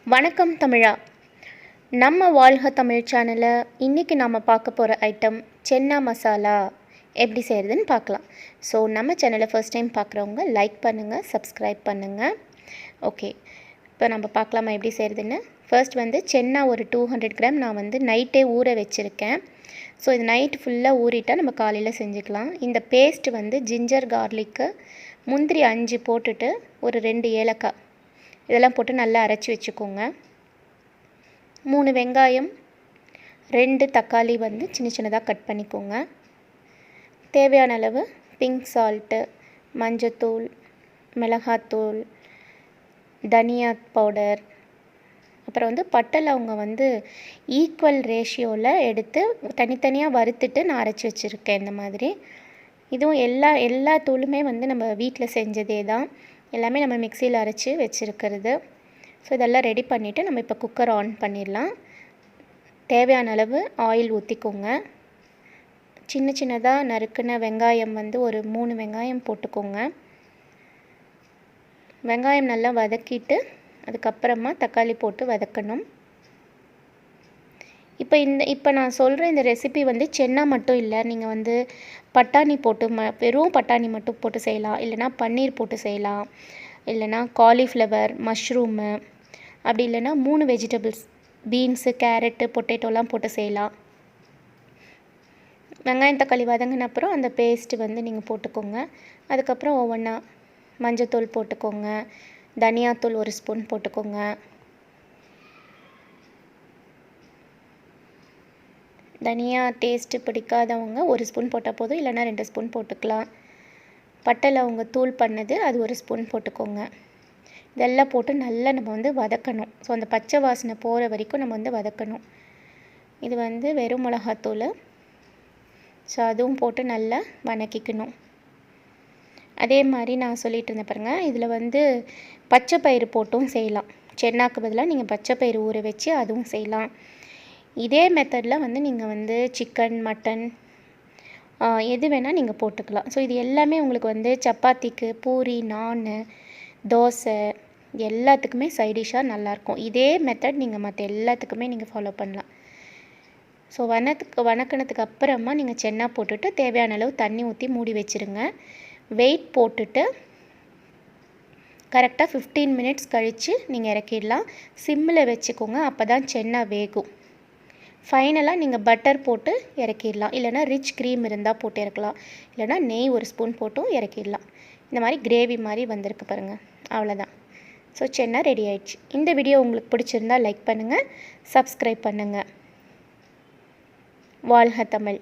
வணக்கம் தமிழா. நம்ம வாழ்க தமிழ் சேனலில் இன்றைக்கி நாம் பார்க்க போகிற ஐட்டம் சென்னா மசாலா எப்படி செய்கிறதுன்னு பார்க்கலாம். ஸோ நம்ம சேனலை ஃபர்ஸ்ட் டைம் பார்க்குறவங்க லைக் பண்ணுங்கள், சப்ஸ்கிரைப் பண்ணுங்கள். ஓகே, இப்போ நம்ம பார்க்கலாமா எப்படி செய்கிறதுன்னு. ஃபர்ஸ்ட் சென்னா ஒரு 200 கிராம் நான் நைட்டே ஊற வச்சுருக்கேன். ஸோ இது நைட் ஃபுல்லாக ஊறிட்டால் நம்ம காலையில் செஞ்சுக்கலாம். இந்த பேஸ்ட் ஜிஞ்சர் கார்லிக்கு முந்திரி 5 போட்டுட்டு ஒரு 2 ஏலக்காய் இதெல்லாம் போட்டு நல்லா அரைச்சி வச்சுக்கோங்க. 3 வெங்காயம், 2 தக்காளி சின்ன சின்னதாக கட் பண்ணிக்கோங்க. தேவையான அளவு பிங்க் சால்ட்டு, மஞ்சத்தூள், மிளகாத்தூள், தனியா பவுடர், அப்புறம் பட்டை லவங்க ஈக்குவல் ரேஷியோவில் எடுத்து தனித்தனியாக வறுத்துட்டு நான் அரைச்சி வச்சுருக்கேன். இந்த மாதிரி இதுவும் எல்லா தூளுமே நம்ம வீட்டில் செஞ்சதே தான். எல்லாமே நம்ம மிக்சியில் அரைச்சி வச்சுருக்கிறது. ஸோ இதெல்லாம் ரெடி பண்ணிவிட்டு நம்ம இப்போ குக்கர் ஆன் பண்ணிடலாம். தேவையான அளவு ஆயில் ஊற்றிக்கோங்க. சின்ன சின்னதாக நறுக்குன வெங்காயம் ஒரு 3 வெங்காயம் போட்டுக்கோங்க. வெங்காயம் நல்லா வதக்கிட்டு அதுக்கப்புறமா தக்காளி போட்டு வதக்கணும். இப்போ நான் சொல்கிற இந்த ரெசிபி சென்னா மட்டும் இல்லை, நீங்கள் பட்டாணி போட்டு வெறும் பட்டாணி மட்டும் போட்டு செய்யலாம், இல்லைனா பன்னீர் போட்டு செய்யலாம், இல்லைனா காலிஃப்ளவர், மஷ்ரூமு, அப்படி இல்லைனா 3 வெஜிடபிள்ஸ் பீன்ஸு, கேரட்டு, பொட்டேட்டோலாம் போட்டு செய்யலாம். வெங்காயம் தக்காளி வதங்கின அப்புறம் அந்த பேஸ்ட்டு நீங்கள் போட்டுக்கோங்க. அதுக்கப்புறம் ஒவ்வொன்றா மஞ்சத்தூள் போட்டுக்கோங்க, தனியாத்தூள் 1 ஸ்பூன் போட்டுக்கோங்க, தனியா டேஸ்ட்டு பிடிக்காதவங்க 1 ஸ்பூன் போட்டால் போதும், இல்லைனா 2 ஸ்பூன் போட்டுக்கலாம். பட்டை லவங்க தூள் பண்ணது அது 1 ஸ்பூன் போட்டுக்கோங்க. இதெல்லாம் போட்டு நல்லா நம்ம வதக்கணும். ஸோ அந்த பச்சை வாசனை போகிற வரைக்கும் நம்ம வதக்கணும். இது வெறும் மிளகாத்தூள். ஸோ அதுவும் போட்டு நல்லா வதக்கிக்கணும். அதே மாதிரி நான் சொல்லிகிட்டு இருந்தேன் பாருங்கள், இதில் பச்சை பயிறு போட்டும் செய்யலாம். சென்னாக்கு பதிலாக நீங்கள் பச்சை பயிறு ஊற வச்சு அதுவும் செய்யலாம். இதே மெத்தடில் நீங்கள் சிக்கன், மட்டன் எது வேணால் நீங்கள் போட்டுக்கலாம். ஸோ இது எல்லாமே உங்களுக்கு சப்பாத்திக்கு, பூரி, நான், தோசை எல்லாத்துக்குமே சைடிஷ்ஷாக நல்லாயிருக்கும். இதே மெத்தட் நீங்கள் மற்ற எல்லாத்துக்குமே நீங்கள் ஃபாலோ பண்ணலாம். ஸோ வதக்கினதுக்கு அப்புறமா நீங்கள் சென்னா போட்டுட்டு தேவையான அளவு தண்ணி ஊற்றி மூடி வச்சுருங்க. வெயிட் போட்டுட்டு கரெக்டாக 15 மினிட்ஸ் கழித்து நீங்கள் இறக்கிடலாம். சிம்மில் வச்சுக்கோங்க, அப்போ தான் சென்னா வேகும். ஃபைனலாக நீங்கள் பட்டர் போட்டு இறக்கிடலாம், இல்லைனா ரிச் க்ரீம் இருந்தால் போட்டு இறக்கலாம், இல்லைனா நெய் 1 ஸ்பூன் போட்டும் இறக்கிடலாம். இந்த மாதிரி கிரேவி மாதிரி வந்திருக்கு பாருங்கள், அவ்வளோதான். ஸோ சென்னா ரெடி ஆயிடுச்சு. இந்த வீடியோ உங்களுக்கு பிடிச்சிருந்தால் லைக் பண்ணுங்கள், சப்ஸ்கிரைப் பண்ணுங்கள். வாழ்க தமிழ்.